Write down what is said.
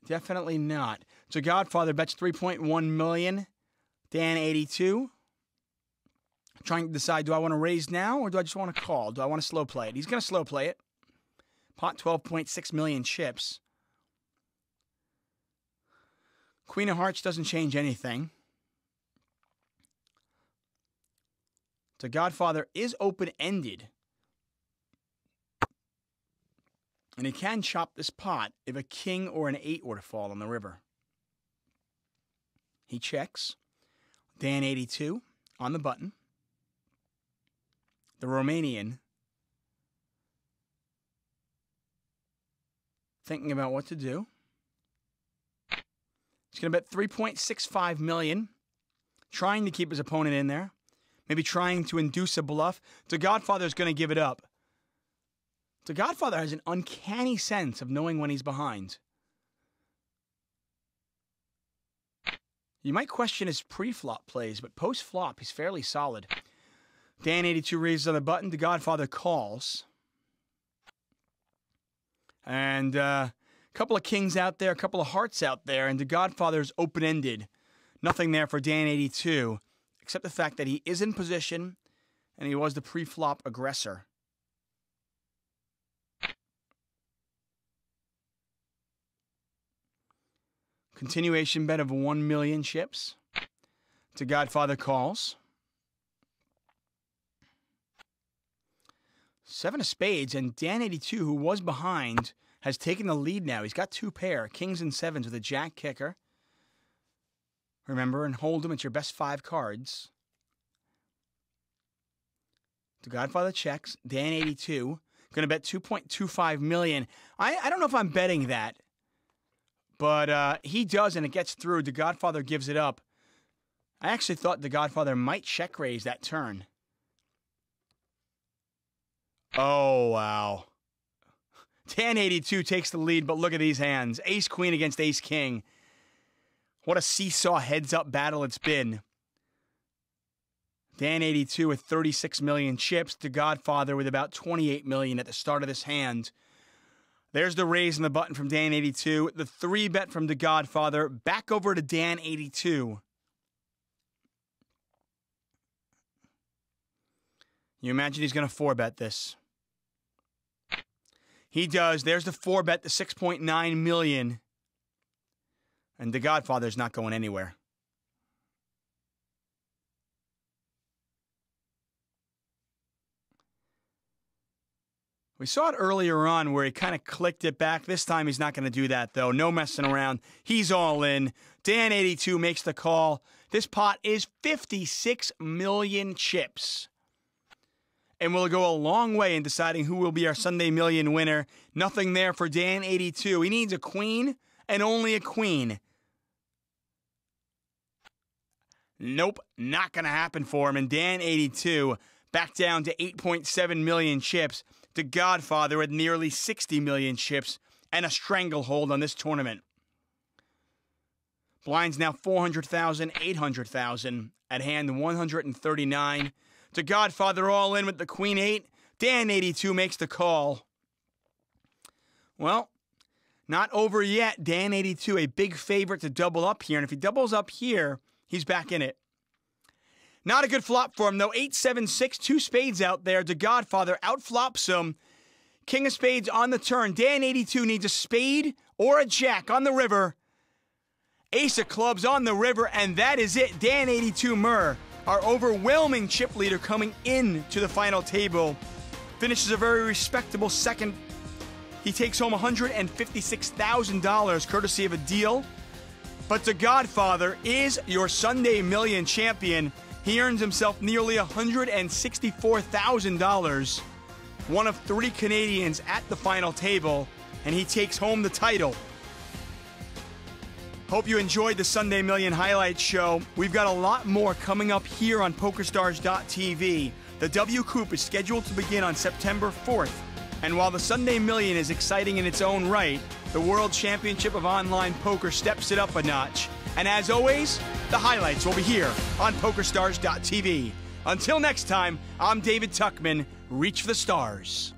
Definitely not. So Godfather bets 3.1 million. Dan 82. Trying to decide, do I want to raise now or do I just want to call? Do I want to slow play it? He's going to slow play it. Pot 12.6 million chips. Queen of Hearts doesn't change anything. So Godfather is open-ended. And he can chop this pot if a king or an 8 were to fall on the river. He checks. Dan 82 on the button. The Romanian thinking about what to do. He's going to bet 3.65 million, trying to keep his opponent in there. Maybe trying to induce a bluff. The Godfather's going to give it up. The Godfather has an uncanny sense of knowing when he's behind. You might question his pre-flop plays, but post-flop, he's fairly solid. Dan 82 raises on the button. The Godfather calls. And a couple of kings out there, a couple of hearts out there, and the Godfather's open-ended. Nothing there for Dan 82, except the fact that he is in position, and he was the pre-flop aggressor. Continuation bet of 1 million chips. To Godfather calls. 7 of spades, and Dan 82, who was behind, has taken the lead now. He's got 2 pair, kings and 7s with a jack kicker. Remember, and hold them, it's your best 5 cards. The Godfather checks. Dan 82, going to bet 2.25 million. I don't know if I'm betting that. But he does, and it gets through. The Godfather gives it up. I actually thought the Godfather might check raise that turn. Oh, wow. Dan 82 takes the lead, but look at these hands. Ace-Queen against Ace-King. What a seesaw heads-up battle it's been. Dan 82 with 36 million chips. The Godfather with about 28 million at the start of this hand. There's the raise on the button from Dan 82. The 3 bet from the Godfather. Back over to Dan 82. You imagine he's going to 4-bet this. He does. There's the 4-bet, the 6.9 million. And the Godfather's not going anywhere. We saw it earlier on where he kind of clicked it back. This time he's not going to do that, though. No messing around. He's all in. Dan 82 makes the call. This pot is 56 million chips. And will go a long way in deciding who will be our Sunday Million winner. Nothing there for Dan 82. He needs a queen and only a queen. Nope, not going to happen for him. And Dan 82 back down to 8.7 million chips. The Godfather with nearly 60 million chips and a stranglehold on this tournament. Blinds now 400,000, 800,000. At hand 139. The Godfather all in with the Queen 8. Dan 82 makes the call. Well, not over yet. Dan 82 a big favorite to double up here. And if he doubles up here, he's back in it. Not a good flop for him, though. 8-7-6, 2 spades out there. The Godfather outflops him. King of spades on the turn. Dan 82 needs a spade or a jack on the river. Ace of clubs on the river, and that is it. Dan 82 Murr, our overwhelming chip leader coming into the final table, finishes a very respectable second. He takes home $156,000 courtesy of a deal. But the Godfather is your Sunday Million champion. He earns himself nearly $164,000. One of 3 Canadians at the final table, and he takes home the title. Hope you enjoyed the Sunday Million highlight show. We've got a lot more coming up here on PokerStars.tv. The W Coup is scheduled to begin on September 4th. And while the Sunday Million is exciting in its own right, the World Championship of Online Poker steps it up a notch. And as always, the highlights will be here on PokerStars.tv. Until next time, I'm David Tuckman. Reach for the stars.